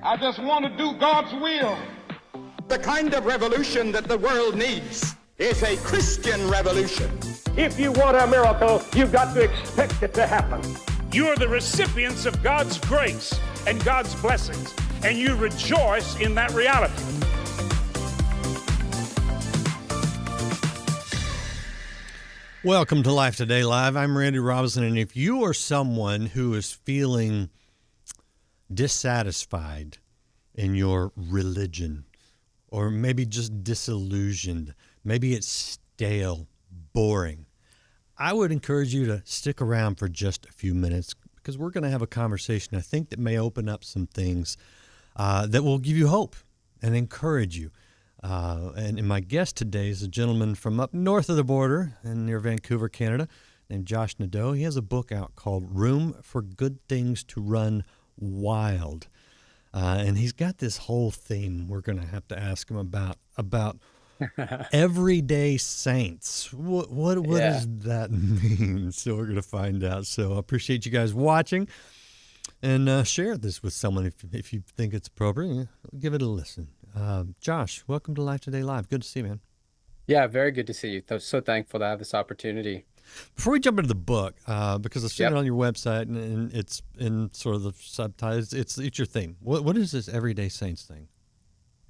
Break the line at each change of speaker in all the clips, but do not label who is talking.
I just want to do God's will.
The kind of revolution that the world needs is a Christian revolution.
If you want a miracle, you've got to expect it to happen.
You are the recipients of God's grace and God's blessings, and you rejoice in that reality.
Welcome to Life Today Live. I'm Randy Robinson, and if you are someone who is feeling dissatisfied in your religion, or maybe just disillusioned, maybe it's stale, boring, I would encourage you to stick around for just a few minutes because we're going to have a conversation I think that may open up some things that will give you hope and encourage you. And my guest today is a gentleman from up north of the border and near Vancouver, Canada, named Josh Nadeau. He has a book out called Room for Good Things to Run Wild. And he's got this whole theme we're going to have to ask him about everyday saints. What does that mean? So we're going to find out. So I appreciate you guys watching, and share this with someone if you think it's appropriate. Give it a listen. Josh, welcome to Life Today Live. Good to see you, man.
Yeah, very good to see you. So thankful to have this opportunity.
Before we jump into the book, because I've seen it on your website and it's in sort of the subtitles, it's your theme. What is this everyday saints thing?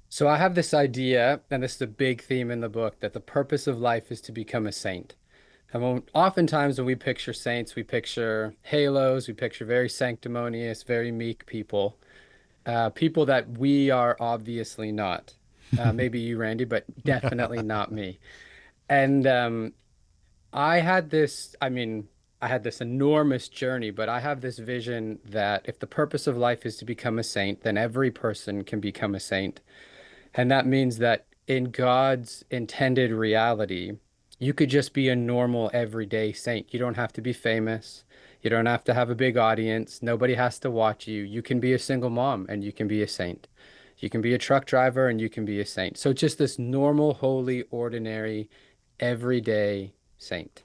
So I have this idea, and this is a big theme in the book, that the purpose of life is to become a saint. And oftentimes when we picture saints, we picture halos, we picture very sanctimonious, very meek people, people that we are obviously not. Maybe you, Randy, but definitely not me. And I had this enormous journey, but I have this vision that if the purpose of life is to become a saint, then every person can become a saint. And that means that in God's intended reality, you could just be a normal everyday saint. You don't have to be famous. You don't have to have a big audience. Nobody has to watch you. You can be a single mom and you can be a saint. You can be a truck driver and you can be a saint. So just this normal, holy, ordinary, everyday saint.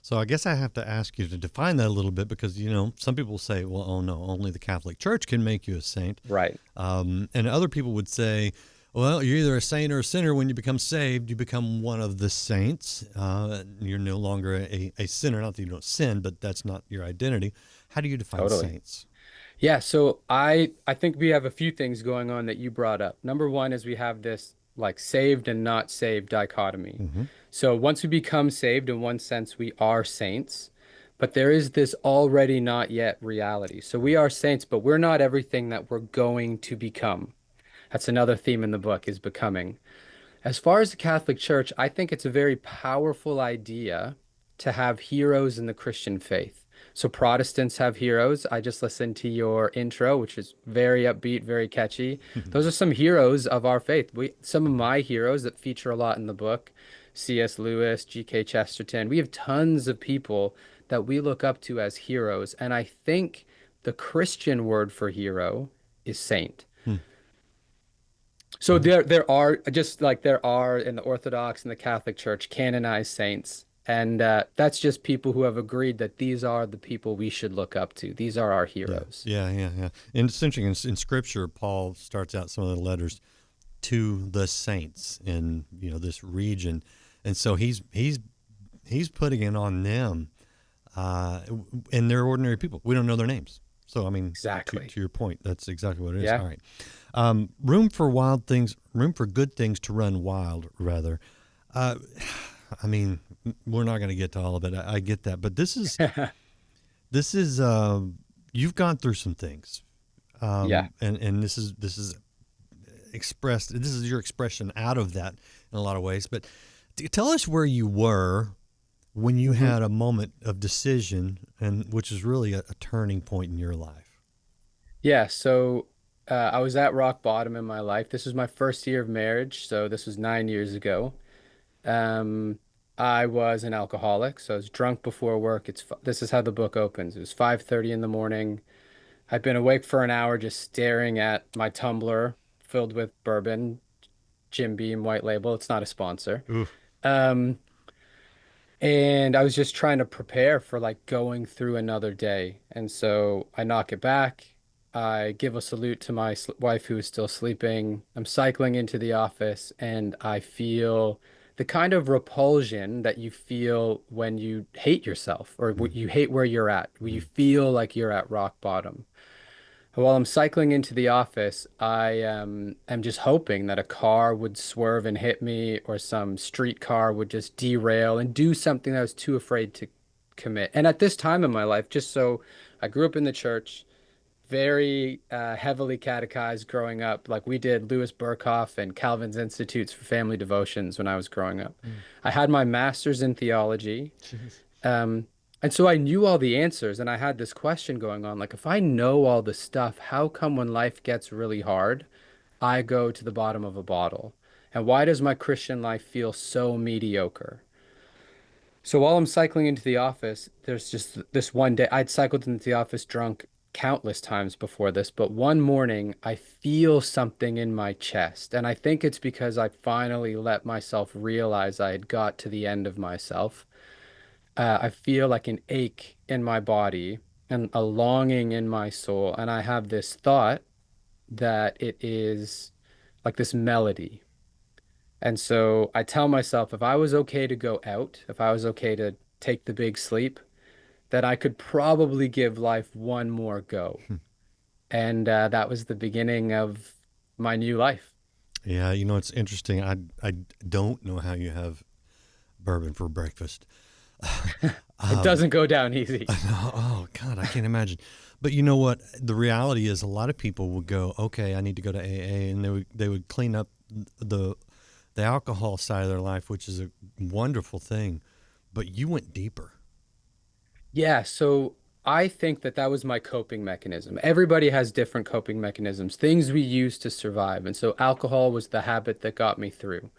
So I guess I have to ask you to define that a little bit because, some people say, well, oh no, only the Catholic Church can make you a saint.
Right.
And other people would say, well, you're either a saint or a sinner. When you become saved, you become one of the saints. You're no longer a sinner. Not that you don't sin, but that's not your identity. How do you define saints?
Yeah, so I think we have a few things going on that you brought up. Number one is we have this like saved and not saved dichotomy. Mm-hmm. So once we become saved, in one sense, we are saints, but there is this already not yet reality. So we are saints, but we're not everything that we're going to become. That's another theme in the book, is becoming. As far as the Catholic Church, I think it's a very powerful idea to have heroes in the Christian faith. So Protestants have heroes. I just listened to your intro, which is very upbeat, very catchy. Those are some heroes of our faith. Some of my heroes that feature a lot in the book, C.S. Lewis, G.K. Chesterton. We have tons of people that we look up to as heroes. And I think the Christian word for hero is saint. So there are, just like there are in the Orthodox and the Catholic Church, canonized saints. And that's just people who have agreed that these are the people we should look up to. These are our heroes.
Yeah. And it's interesting. In Scripture, Paul starts out some of the letters to the saints in this region, and so he's putting it on them, and they're ordinary people. We don't know their names. So I mean,
exactly
to your point, that's exactly what it is.
Yeah.
All right. Room for good things to run wild, rather. I mean, we're not going to get to all of it. I get that, but this is you've gone through some things, and this is expressed. This is your expression out of that in a lot of ways. But tell us where you were when you had a moment of decision, and which is really a turning point in your life.
Yeah. So I was at rock bottom in my life. This was my first year of marriage, so this was 9 years ago. I was an alcoholic, so I was drunk before work. This is how the book opens. It was 5:30 in the morning. I'd been awake for an hour just staring at my tumbler filled with bourbon, Jim Beam White Label. It's not a sponsor. And I was just trying to prepare for like going through another day. And so I knock it back. I give a salute to my wife who is still sleeping. I'm cycling into the office and I feel the kind of repulsion that you feel when you hate yourself or you hate where you're at, where you feel like you're at rock bottom. While I'm cycling into the office, I am just hoping that a car would swerve and hit me, or some street car would just derail and do something that I was too afraid to commit. And at this time in my life, just so I grew up in the church, very heavily catechized growing up. Like we did Louis Berkhoff and Calvin's Institutes for Family Devotions when I was growing up. I had my master's in theology. Um, and so I knew all the answers, and I had this question going on, like, if I know all the stuff, how come when life gets really hard, I go to the bottom of a bottle? And why does my Christian life feel so mediocre? So while I'm cycling into the office, there's just this one day, I'd cycled into the office drunk countless times before this, but one morning I feel something in my chest. And I think it's because I finally let myself realize I had got to the end of myself. I feel like an ache in my body and a longing in my soul. And I have this thought that it is like this melody. And so I tell myself if I was okay to go out, if I was okay to take the big sleep, that I could probably give life one more go. And that was the beginning of my new life.
Yeah, it's interesting. I don't know how you have bourbon for breakfast.
It doesn't go down easy.
Oh God, I can't imagine. But you know what? The reality is, a lot of people would go, "Okay, I need to go to AA," and they would clean up the alcohol side of their life, which is a wonderful thing. But you went deeper.
Yeah, so I think that that was my coping mechanism. Everybody has different coping mechanisms, things we use to survive. And so alcohol was the habit that got me through.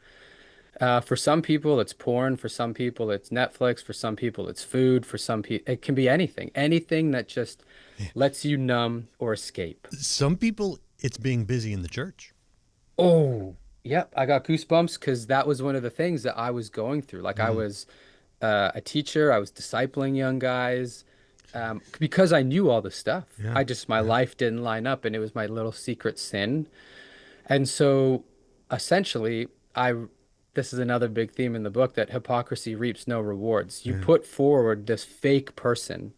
For some people, it's porn. For some people, it's Netflix. For some people, it's food. For some people, it can be anything, anything that just lets you numb or escape.
Some people, it's being busy in the church.
Oh, yep. I got goosebumps because that was one of the things that I was going through. Like I was a teacher, I was discipling young guys because I knew all the stuff.
Yeah.
My life didn't line up and it was my little secret sin. And so essentially, this is another big theme in the book that hypocrisy reaps no rewards. You put forward this fake person,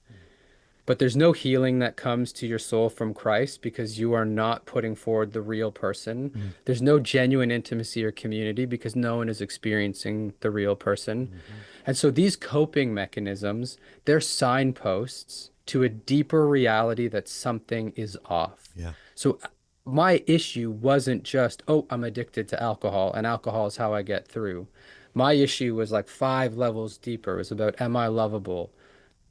but there's no healing that comes to your soul from Christ because you are not putting forward the real person. There's no genuine intimacy or community because no one is experiencing the real person. And so these coping mechanisms, they're signposts to a deeper reality that something is off.
Yeah.
So my issue wasn't just, oh, I'm addicted to alcohol and alcohol is how I get through. My issue was like 5 levels deeper. It was about, am I lovable?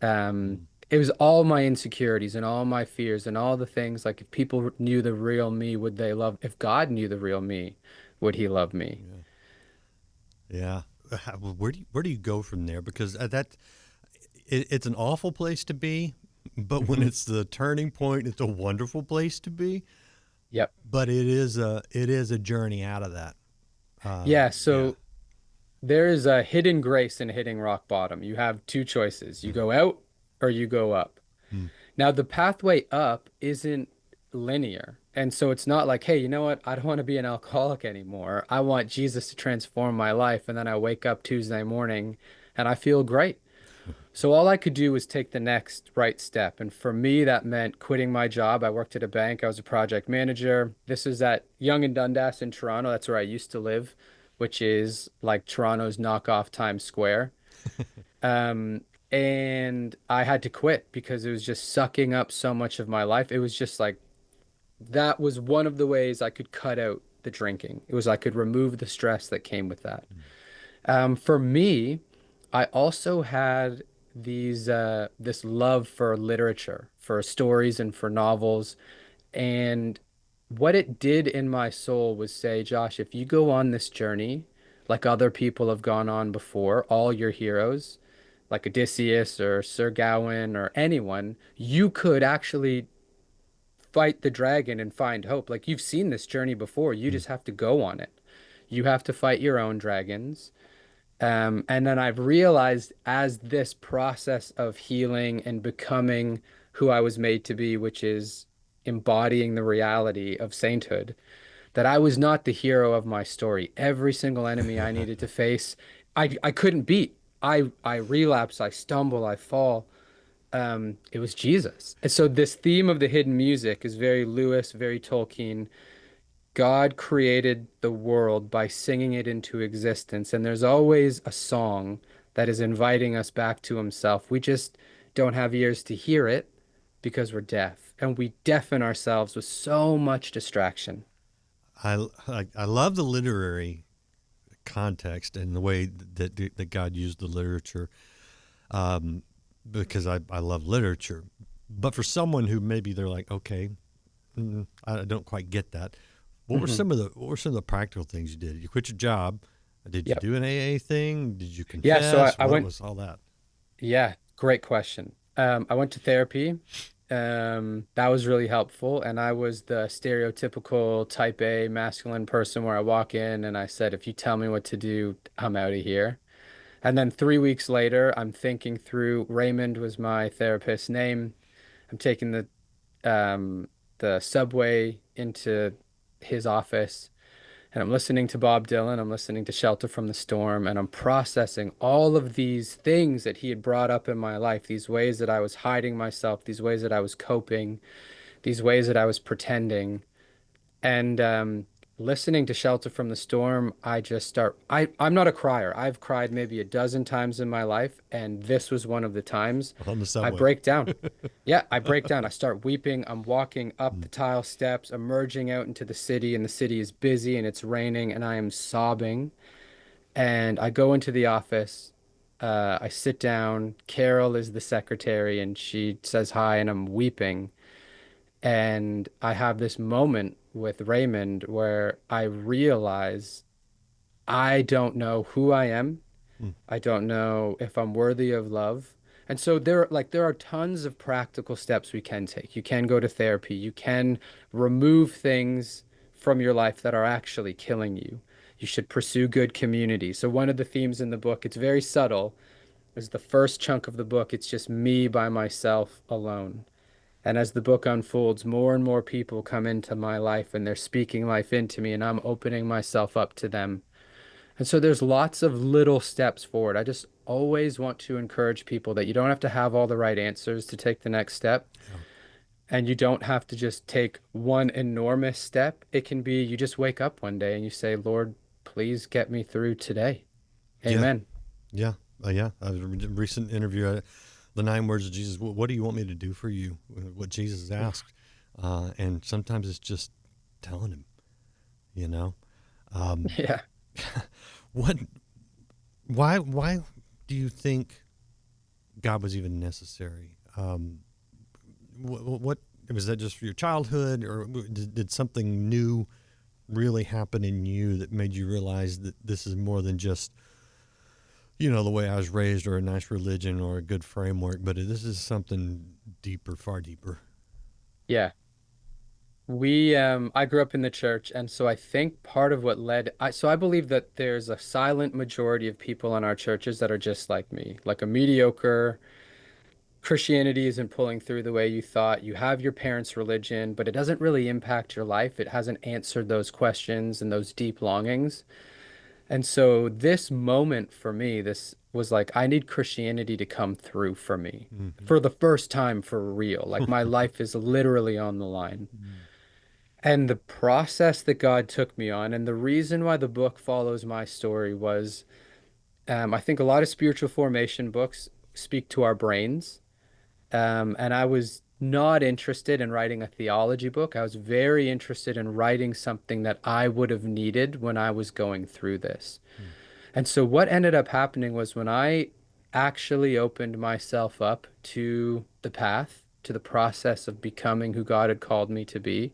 It was all my insecurities and all my fears and all the things like if people knew the real me, would they love, if God knew the real me, would he love me?
Yeah. Where do you go from there? Because it's an awful place to be, but when it's the turning point, it's a wonderful place to be.
Yep.
But it is a journey out of that.
So there is a hidden grace in hitting rock bottom. You have two choices. You go out or you go up. Now, the pathway up isn't linear. And so it's not like, hey, you know what? I don't want to be an alcoholic anymore. I want Jesus to transform my life. And then I wake up Tuesday morning and I feel great. So all I could do was take the next right step. And for me, that meant quitting my job. I worked at a bank. I was a project manager. This is at Yonge and Dundas in Toronto. That's where I used to live, which is like Toronto's knockoff Times Square. And I had to quit because it was just sucking up so much of my life. It was just like, that was one of the ways I could cut out the drinking. It was I could remove the stress that came with that. For me, I also had this love for literature, for stories and for novels. And what it did in my soul was say, Josh, if you go on this journey, like other people have gone on before, all your heroes, like Odysseus or Sir Gawain or anyone, you could actually fight the dragon and find hope. Like you've seen this journey before. You just have to go on it. You have to fight your own dragons. And then I've realized as this process of healing and becoming who I was made to be, which is embodying the reality of sainthood, that I was not the hero of my story. Every single enemy I needed to face, I couldn't beat. I relapse, I stumble, I fall. It was Jesus. And so this theme of the hidden music is very Lewis, very Tolkien. God created the world by singing it into existence, and there's always a song that is inviting us back to himself. We just don't have ears to hear it because we're deaf, and we deafen ourselves with so much distraction.
I love the literary context and the way that God used the literature, because I love literature. But for someone who maybe they're like, okay, I don't quite get that. What were some of the practical things you did? You quit your job. Did you
Yep.
do an AA thing? Did you
Yeah, so
confess?
I
What
went,
was all that?
yeah, great question. I went to therapy. That was really helpful. And I was the stereotypical type A masculine person where I walk in and I said, if you tell me what to do, I'm out of here. And then 3 weeks later, I'm thinking through, Raymond was my therapist's name. I'm taking the subway into his office, and I'm listening to Bob Dylan, I'm listening to Shelter from the Storm, and I'm processing all of these things that he had brought up in my life, these ways that I was hiding myself, these ways that I was coping, these ways that I was pretending. And listening to Shelter from the Storm, I'm not a crier. I've cried maybe a dozen times in my life, and this was one of the times
On the
I
subway.
break down. Yeah, I break down. I start weeping. I'm walking up the tile steps, emerging out into the city, and the city is busy and it's raining, and I am sobbing. And I go into the office. I sit down. Carol is the secretary, and she says hi, and I'm weeping. And I have this moment with Raymond where I realize I don't know who I am. I don't know if I'm worthy of love. And so there are tons of practical steps we can take. You can go to therapy. You can remove things from your life that are actually killing you. You should pursue good community. So one of the themes in the book, it's very subtle, is the first chunk of the book, it's just me by myself alone. And as the book unfolds, more and more people come into my life and they're speaking life into me, and I'm opening myself up to them. And so there's lots of little steps forward. I just always want to encourage people that you don't have to have all the right answers to take the next step. And you don't have to just take one enormous step. It can be you just wake up one day and you say, Lord, please get me through today.
Yeah,
Amen.
yeah, yeah. A recent interview, the 9 words of Jesus. What do you want me to do for you? What Jesus asked, and sometimes it's just telling him, you know.
Yeah.
What? Why do you think God was even necessary? What was that just for your childhood, or did something new really happen in you that made you realize that this is more than just, the way I was raised, or a nice religion, or a good framework, but this is something deeper, far deeper?
Yeah. I grew up in the church, and so I think part of what so I believe that there's a silent majority of people in our churches that are just like me, like a mediocre Christianity isn't pulling through the way you thought. You have your parents' religion, but it doesn't really impact your life. It hasn't answered those questions and those deep longings. And so this moment for me, this was like, I need Christianity to come through for me for the first time for real. Like my life is literally on the line. And the process that God took me on, and the reason why the book follows my story was, I think a lot of spiritual formation books speak to our brains. And I was not interested in writing a theology book. I was very interested in writing something that I would have needed when I was going through this. And so what ended up happening was when I actually opened myself up to the path, to the process of becoming who God had called me to be,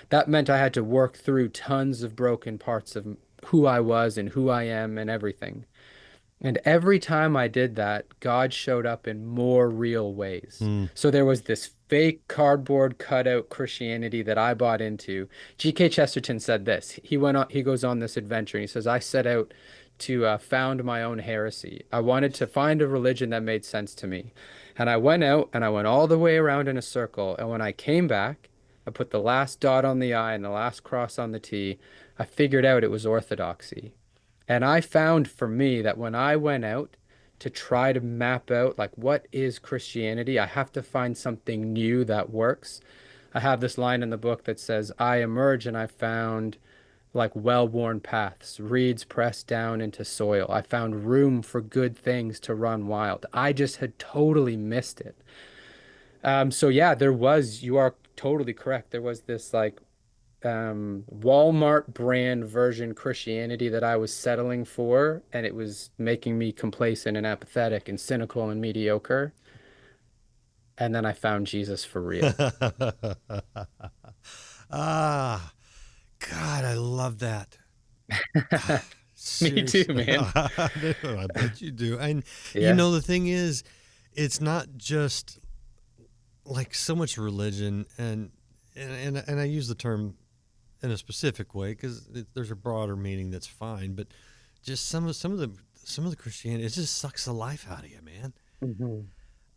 that meant I had to work through tons of broken parts of who I was and who I am and everything. And every time I did that, God showed up in more real ways. So there was this fake cardboard cutout Christianity that I bought into. G.K. Chesterton said this. He goes on this adventure and he says, I set out to found my own heresy. I wanted to find a religion that made sense to me. And I went out and I went all the way around in a circle. And when I came back, I put the last dot on the I and the last cross on the T. I figured out it was orthodoxy. And I found for me that when I went out to try to map out like what is Christianity, I have to find something new that works. I have this line in the book that says, I emerge and I found like well-worn paths, reeds pressed down into soil. I found room for good things to run wild. I just had totally missed it. So yeah, you are totally correct. There was this like Walmart brand version Christianity that I was settling for, and it was making me complacent and apathetic and cynical and mediocre. And then I found Jesus for real.
Ah, God, I love that.
Me too,
Seriously.
man.
I bet you do. And
Yeah.
the thing is, it's not just like so much religion, and I use the term in a specific way because there's a broader meaning that's fine, but just some of the Christianity, it just sucks the life out of you, man.
Hmm.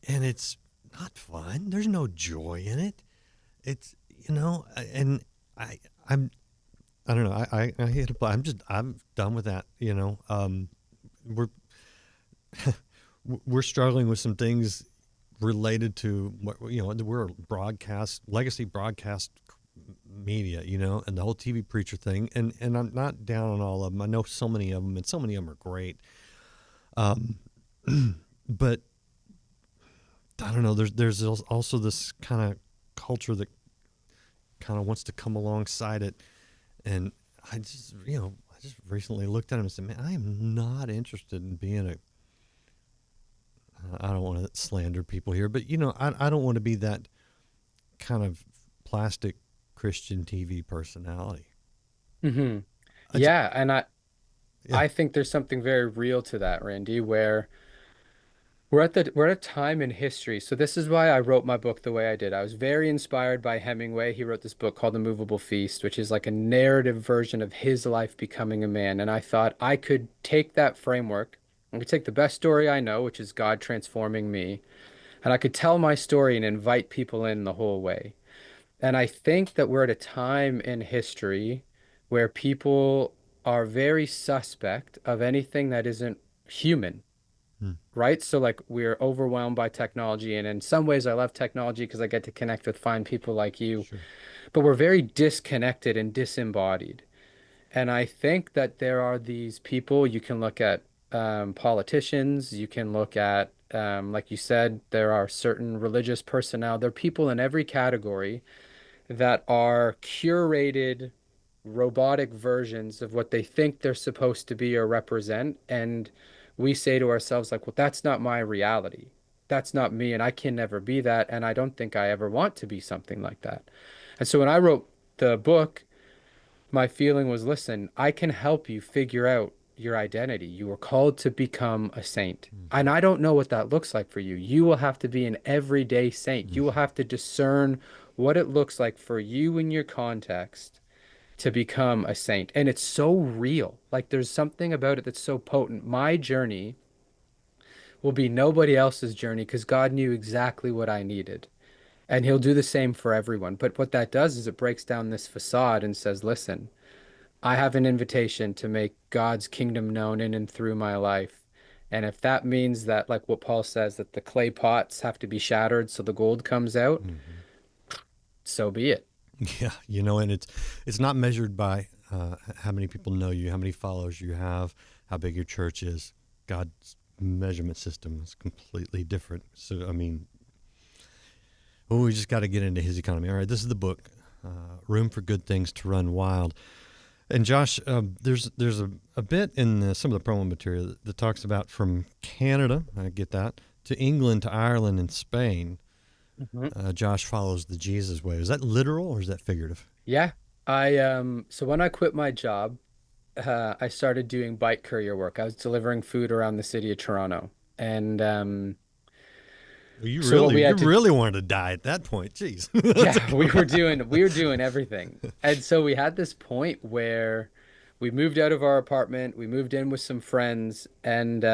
And it's not fun. There's no joy in it. It's and I'm I don't know. I hit a. I'm done with that. We're we're struggling with some things related to what we're legacy broadcast media, and the whole TV preacher thing. And I'm not down on all of them. I know so many of them, and so many of them are great. But I don't know. There's also this kind of culture that kind of wants to come alongside it, and I just recently looked at him and said, "Man, I am not interested in being a." I don't want to slander people here, but I don't want to be that kind of plastic Christian TV personality.
Hmm.
I ju-
Yeah, and
yeah.
I think there's something very real to that, Randy, where we're at a time in history. So this is why I wrote my book the way I did. I was very inspired by Hemingway. He wrote this book called The Movable Feast, which is like a narrative version of his life becoming a man. And I thought I could take that framework, I could take the best story I know, which is God transforming me, and I could tell my story and invite people in the whole way. And I think that we're at a time in history where people are very suspect of anything that isn't human,
Hmm.
right? So like we're overwhelmed by technology, and in some ways I love technology because I get to connect with fine people like you,
Sure.
but we're very disconnected and disembodied. And I think that there are these people, you can look at politicians, you can look at, like you said, there are certain religious personnel, there are people in every category that are curated robotic versions of what they think they're supposed to be or represent. And we say to ourselves, like, well, that's not my reality. That's not me, and I can never be that. And I don't think I ever want to be something like that. And so when I wrote the book, my feeling was, listen, I can help you figure out your identity. You were called to become a saint. And I don't know what that looks like for you. You will have to be an everyday saint. You will have to discern what it looks like for you in your context to become a saint. And it's so real. Like there's something about it that's so potent. My journey will be nobody else's journey because God knew exactly what I needed. And he'll do the same for everyone. But what that does is it breaks down this facade and says, listen, I have an invitation to make God's kingdom known in and through my life. And if that means that, like what Paul says, that the clay pots have to be shattered so the gold comes out,
Mm-hmm.
so be it.
Yeah, and it's not measured by how many people know you, how many followers you have, how big your church is. God's measurement system is completely different. So, I mean, we just got to get into his economy. All right, this is the book, Room for Good Things to Run Wild. And Josh, there's a bit in some of the promo material that talks about from Canada, I get that, to England, to Ireland, and Spain. Josh follows the Jesus way. Is that literal or is that figurative?
Yeah. So when I quit my job, I started doing bike courier work. I was delivering food around the city of Toronto. And
You
so what we
you
had to
really wanted to die at that point. Jeez.
yeah, we were doing everything. And so we had this point where we moved out of our apartment, we moved in with some friends, and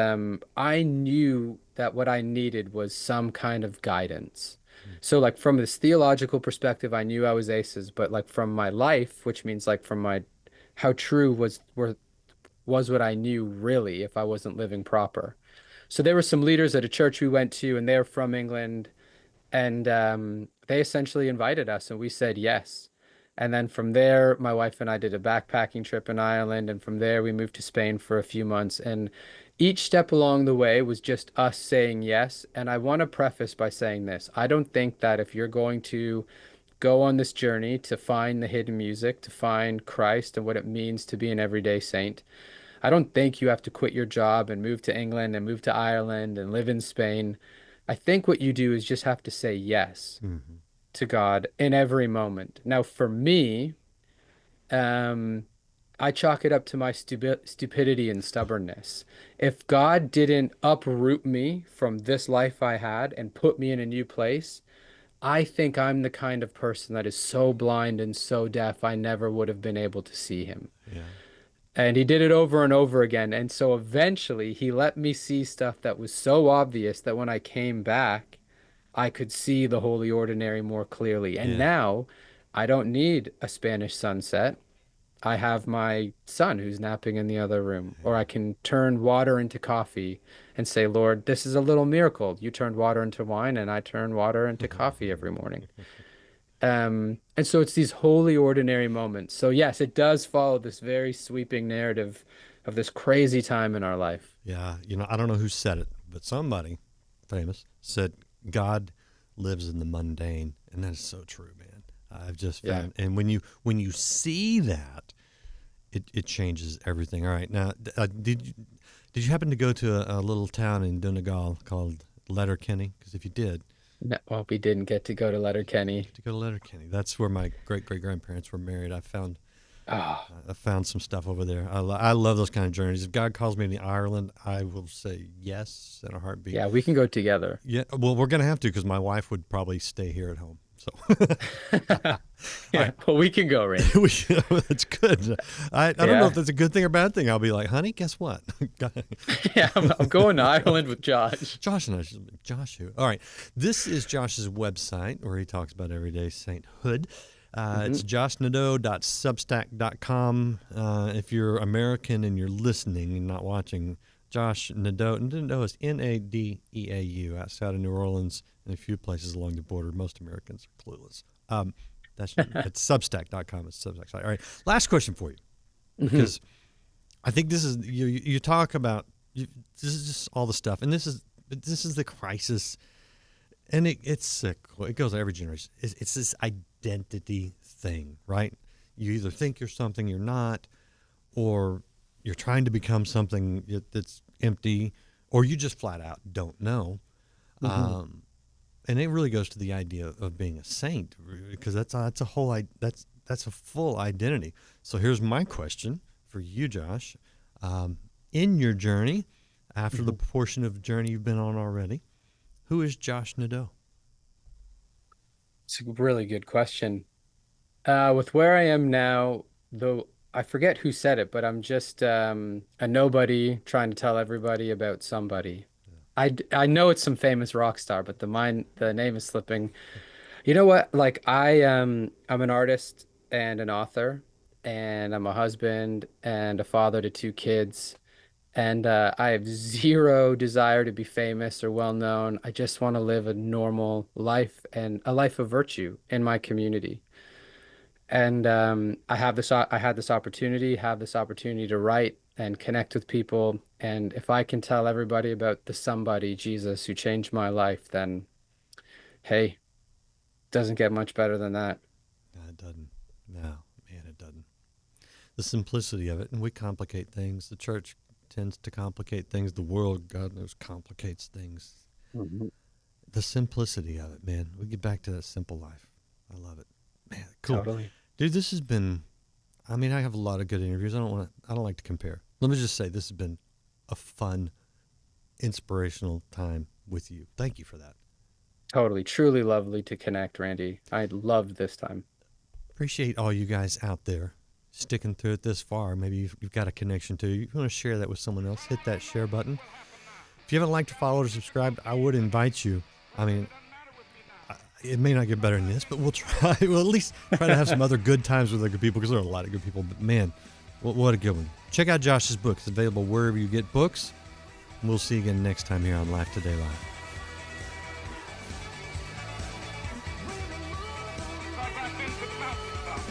I knew that what I needed was some kind of guidance. So like from this theological perspective, I knew I was aces, but like from my life, which means like from my how true was what I knew really if I wasn't living proper. So there were some leaders at a church we went to, and they're from England, and they essentially invited us, and we said yes. And then from there, my wife and I did a backpacking trip in Ireland, and from there we moved to Spain for a few months. And each step along the way was just us saying yes. And I want to preface by saying this. I don't think that if you're going to go on this journey to find the hidden music, to find Christ and what it means to be an everyday saint, I don't think you have to quit your job and move to England and move to Ireland and live in Spain. I think what you do is just have to say yes to God in every moment. Now, for me, I chalk it up to my stupidity and stubbornness. If God didn't uproot me from this life I had and put me in a new place, I think I'm the kind of person that is so blind and so deaf, I never would have been able to see him.
Yeah.
And he did it over and over again. And so eventually he let me see stuff that was so obvious that when I came back, I could see the holy ordinary more clearly. And
Yeah.
now I don't need a Spanish sunset. I have my son who's napping in the other room, or I can turn water into coffee and say, Lord, this is a little miracle. You turned water into wine, and I turn water into coffee every morning. And so it's these holy ordinary moments. So yes, it does follow this very sweeping narrative of this crazy time in our life.
Yeah. I don't know who said it, but somebody famous said God lives in the mundane, and that is so true, man. I've just found, and when you see that, it changes everything. All right, now did you happen to go to a little town in Donegal called Letterkenny? Because if you did,
No, well, we didn't get to go to Letterkenny.
Letterkenny, that's where my great grandparents were married. I found some stuff over there. I love those kind of journeys. If God calls me to Ireland, I will say yes in a heartbeat.
Yeah, we can go together.
Yeah, well, we're gonna have to because my wife would probably stay here at home. So
Yeah, well, we can go, Randy.
That's good. I don't know if that's a good thing or bad thing. I'll be like, honey, guess what?
Yeah, I'm going to Ireland with Josh.
Josh and I, Josh who? All right. This is Josh's website where he talks about everyday sainthood. It's joshnadeau.substack.com. If you're American and you're listening and not watching, Josh Nadeau, Nadeau is Nadeau, outside of New Orleans and a few places along the border. Most Americans are clueless. That's substack.com. It's Substack site. All right. Last question for you, because I think this is you talk about this is just all the stuff, and this is the crisis, and it's sick. It goes every generation. It's this identity thing, right? You either think you're something you're not, or you're trying to become something that's empty, or you just flat out don't know. And it really goes to the idea of being a saint, because that's a full identity. So here's my question for you, Josh. In your journey, after the portion of journey you've been on already, who is Josh Nadeau?
It's a really good question. With where I am now, though, I forget who said it, but I'm just a nobody trying to tell everybody about somebody. I know it's some famous rock star, but the name is slipping. You know what? Like I'm an artist and an author, and I'm a husband and a father to two kids, and I have zero desire to be famous or well known. I just want to live a normal life and a life of virtue in my community. And I had this opportunity to write and connect with people. And if I can tell everybody about the somebody, Jesus, who changed my life, then hey, doesn't get much better than that.
No, it doesn't. No, man, it doesn't. The simplicity of it, and we complicate things. The church tends to complicate things. The world, God knows, complicates things. The simplicity of it, man. We get back to that simple life. I love it. Man, cool.
Totally.
Dude, this has been, I mean, I have a lot of good interviews. I don't like to compare. Let me just say this has been a fun, inspirational time with you. Thank you for that.
Totally. Truly lovely to connect, Randy. I loved this time.
Appreciate all you guys out there sticking through it this far. Maybe you've got a connection to. You want to share that with someone else, hit that share button. If you haven't liked or followed or subscribed, I would invite you. I mean, It may not get better than this, but we'll try. We'll at least try to have some other good times with other good people, because there are a lot of good people. But man, what a good one. Check out Josh's book. It's available wherever you get books. We'll see you again next time here on Life Today Live.
Because I've been to the mountaintop.